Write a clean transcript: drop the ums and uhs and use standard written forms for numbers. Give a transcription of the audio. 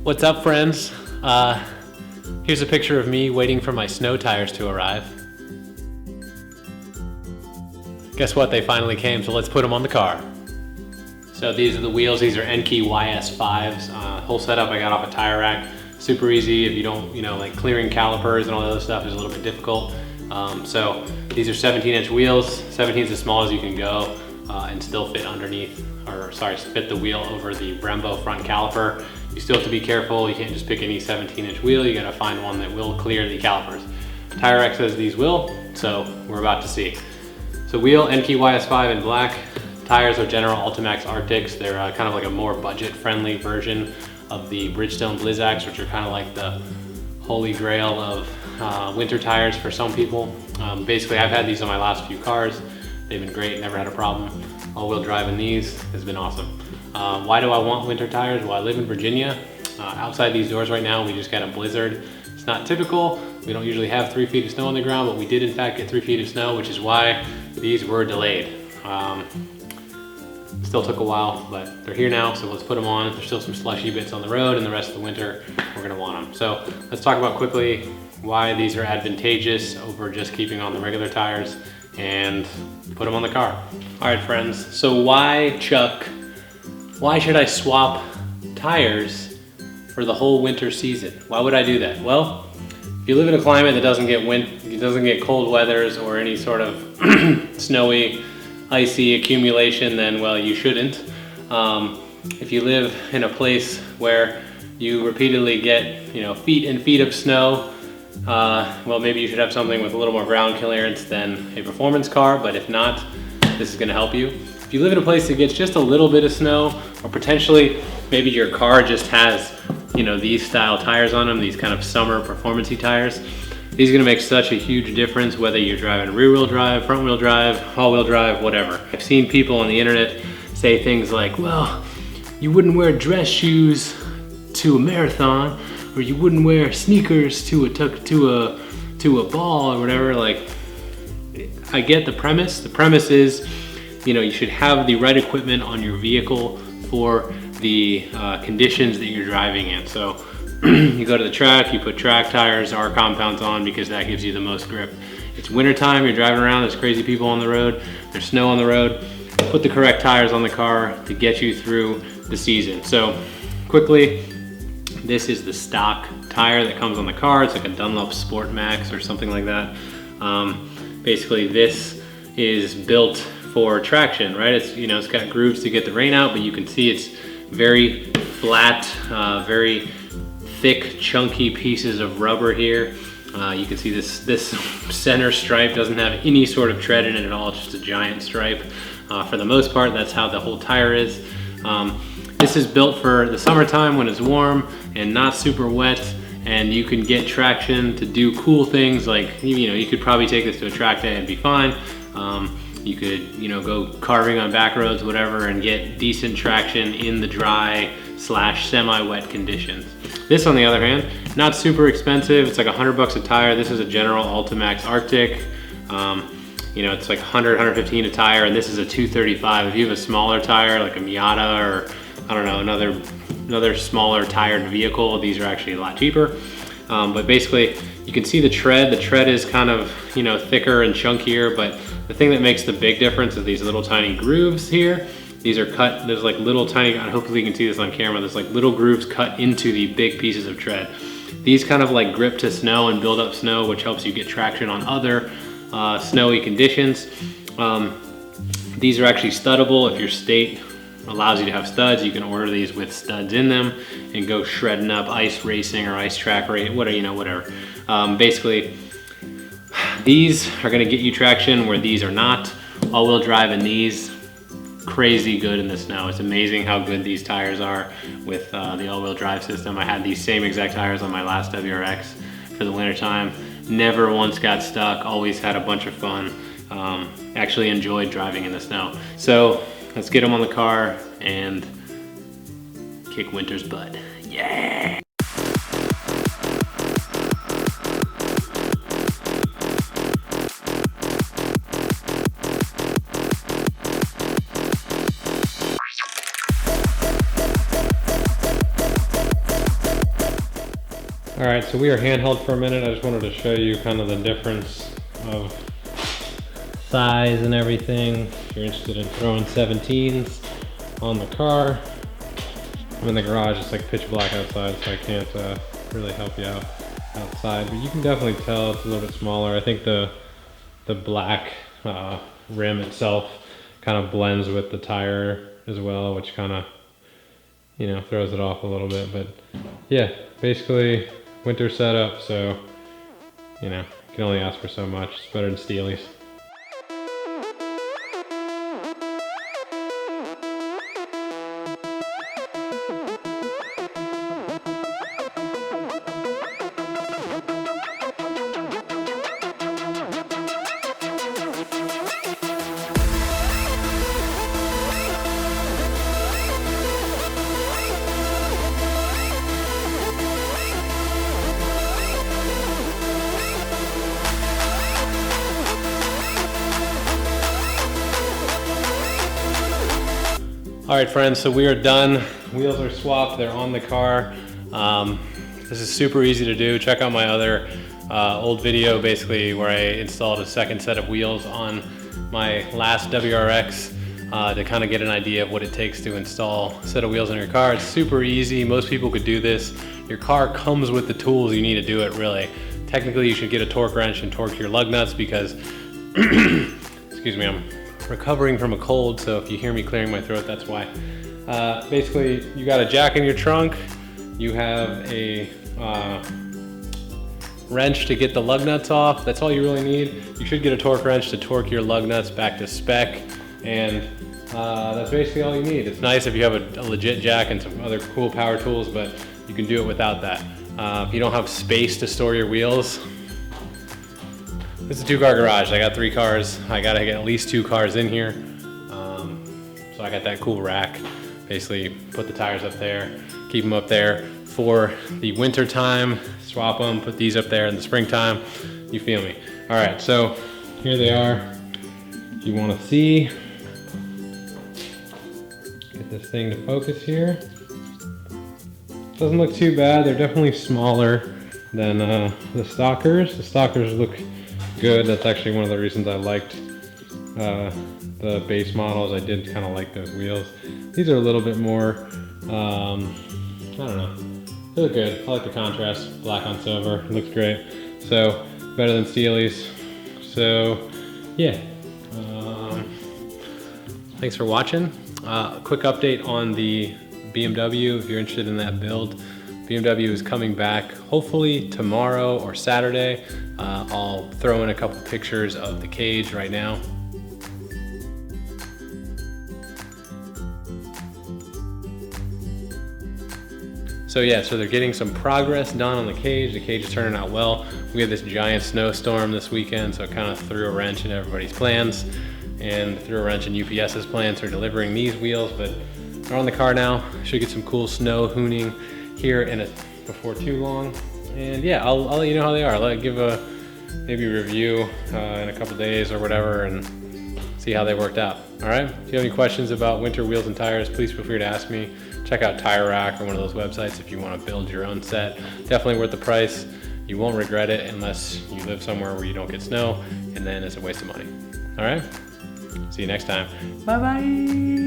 What's up, friends? Here's a picture of me waiting for my snow tires to arrive. Guess what? They finally came, so let's put them on the car. So these are the wheels. These are Enkei YS5s. Whole setup I got off a tire rack. Super easy if you don't, like clearing calipers and all that other stuff is a little bit difficult. So these are 17-inch wheels. 17 is as small as you can go and still fit underneath, fit the wheel over the Brembo front caliper. You still have to be careful. You can't just pick any 17-inch wheel. You gotta find one that will clear the calipers. Tire rack says these will, so we're about to see. So wheel, Enkei YS5 in black. Tires are General Altimax Artics. They're kind of like a more budget-friendly version of the Bridgestone Blizzaks, which are kind of like the holy grail of winter tires for some people. Basically, I've had these on my last few cars. They've been great, never had a problem. All-wheel drive in these has been awesome. Why do I want winter tires? Well, I live in Virginia. Outside these doors right now, we just got a blizzard. It's not typical. We don't usually have 3 feet of snow on the ground, but we did in fact get 3 feet of snow, which is why these were delayed. Still took a while, but they're here now, so let's put them on. There's still some slushy bits on the road, and the rest of the winter, we're gonna want them. So let's talk about quickly why these are advantageous over just keeping on the regular tires and put them on the car. All right, friends, so why should I swap tires for the whole winter season? Why would I do that? Well, if you live in a climate that doesn't get cold weathers or any sort of snowy, icy accumulation, then well, you shouldn't. If you live in a place where you repeatedly get feet and feet of snow, well, maybe you should have something with a little more ground clearance than a performance car, but if not, this is gonna help you. If you live in a place that gets just a little bit of snow, or potentially maybe your car just has these style tires on them, these kind of summer performance-y tires, these are gonna make such a huge difference whether you're driving rear-wheel drive, front-wheel drive, all-wheel drive, whatever. I've seen people on the internet say things like, well, you wouldn't wear dress shoes to a marathon, or you wouldn't wear sneakers to a ball or whatever. Like, I get the premise. The premise is, you should have the right equipment on your vehicle for the conditions that you're driving in. So you go to the track, you put track tires, R compounds on, because that gives you the most grip. It's wintertime, you're driving around, there's crazy people on the road, there's snow on the road. Put the correct tires on the car to get you through the season. So quickly, this is the stock tire that comes on the car. It's like a Dunlop Sport Max or something like that. Basically, this is built for traction, right? It's got grooves to get the rain out, but you can see it's very flat, very thick, chunky pieces of rubber here. You can see this center stripe doesn't have any sort of tread in it at all. It's just a giant stripe. For the most part, that's how the whole tire is. This is built for the summertime when it's warm and not super wet, and you can get traction to do cool things like, you could probably take this to a track day and be fine. You could, go carving on back roads, whatever, and get decent traction in the dry / semi-wet conditions. This, on the other hand, not super expensive. It's like $100 a tire. This is a General Altimax Artic. It's like 100, 115 a tire, and this is a 235. If you have a smaller tire, like a Miata or, I don't know, another smaller tired vehicle, these are actually a lot cheaper. But basically, you can see the tread. The tread is kind of, thicker and chunkier, but the thing that makes the big difference is these little tiny grooves here. These are cut, there's like little tiny, hopefully you can see this on camera, there's like little grooves cut into the big pieces of tread. These kind of like grip to snow and build up snow, which helps you get traction on other snowy conditions. These are actually studdable. If your state allows you to have studs, you can order these with studs in them and go shredding up ice racing or ice track race, whatever. Basically, these are gonna get you traction where these are not. All-wheel drive in these, crazy good in the snow. It's amazing how good these tires are with the all-wheel drive system. I had these same exact tires on my last WRX for the winter time. Never once got stuck, always had a bunch of fun. Actually enjoyed driving in the snow. So let's get them on the car and kick winter's butt. Yeah! All right, so we are handheld for a minute. I just wanted to show you kind of the difference of size and everything. If you're interested in throwing 17s on the car. I'm in the garage, it's like pitch black outside, so I can't really help you out outside, but you can definitely tell it's a little bit smaller. I think the black rim itself kind of blends with the tire as well, which kind of, you know, throws it off a little bit. But yeah, basically winter setup, so, you know, you can only ask for so much. It's better than Steely's. All right, friends, so we are done. Wheels are swapped, they're on the car. This is super easy to do. Check out my other old video, basically, where I installed a second set of wheels on my last WRX to kind of get an idea of what it takes to install a set of wheels on your car. It's super easy. Most people could do this. Your car comes with the tools you need to do it, really. Technically, you should get a torque wrench and torque your lug nuts because, excuse me, I'm recovering from a cold, so if you hear me clearing my throat, that's why. Basically, you got a jack in your trunk, you have a wrench to get the lug nuts off. That's all you really need. You should get a torque wrench to torque your lug nuts back to spec, and that's basically all you need. It's nice if you have a legit jack and some other cool power tools, but you can do it without that. If you don't have space to store your wheels, it's a 2-car garage. I got 3 cars. I gotta get at least 2 cars in here. So I got that cool rack. Basically put the tires up there, keep them up there for the winter time, swap them, put these up there in the springtime. You feel me? All right, so here they are. If you wanna see, get this thing to focus here. Doesn't look too bad. They're definitely smaller than the stockers. The stockers look good. That's actually one of the reasons I liked the base models. I did kind of like those wheels. These are a little bit more, I don't know, they look good. I like the contrast, black on silver, it looks great. So, better than Steely's. So, yeah. Thanks for watching. Quick update on the BMW, if you're interested in that build. BMW is coming back hopefully tomorrow or Saturday. I'll throw in a couple pictures of the cage right now. So yeah, so they're getting some progress done on the cage. The cage is turning out well. We had this giant snowstorm this weekend, so it kind of threw a wrench in everybody's plans and threw a wrench in UPS's plans for delivering these wheels, but they're on the car now. Should get some cool snow hooning here before too long. And yeah, I'll let you know how they are. I'll give a maybe review in a couple days or whatever and see how they worked out. All right, if you have any questions about winter wheels and tires, please feel free to ask me. Check out Tire Rack or one of those websites if you want to build your own set. Definitely worth the price. You won't regret it unless you live somewhere where you don't get snow, and then it's a waste of money. All right, see you next time. Bye-bye.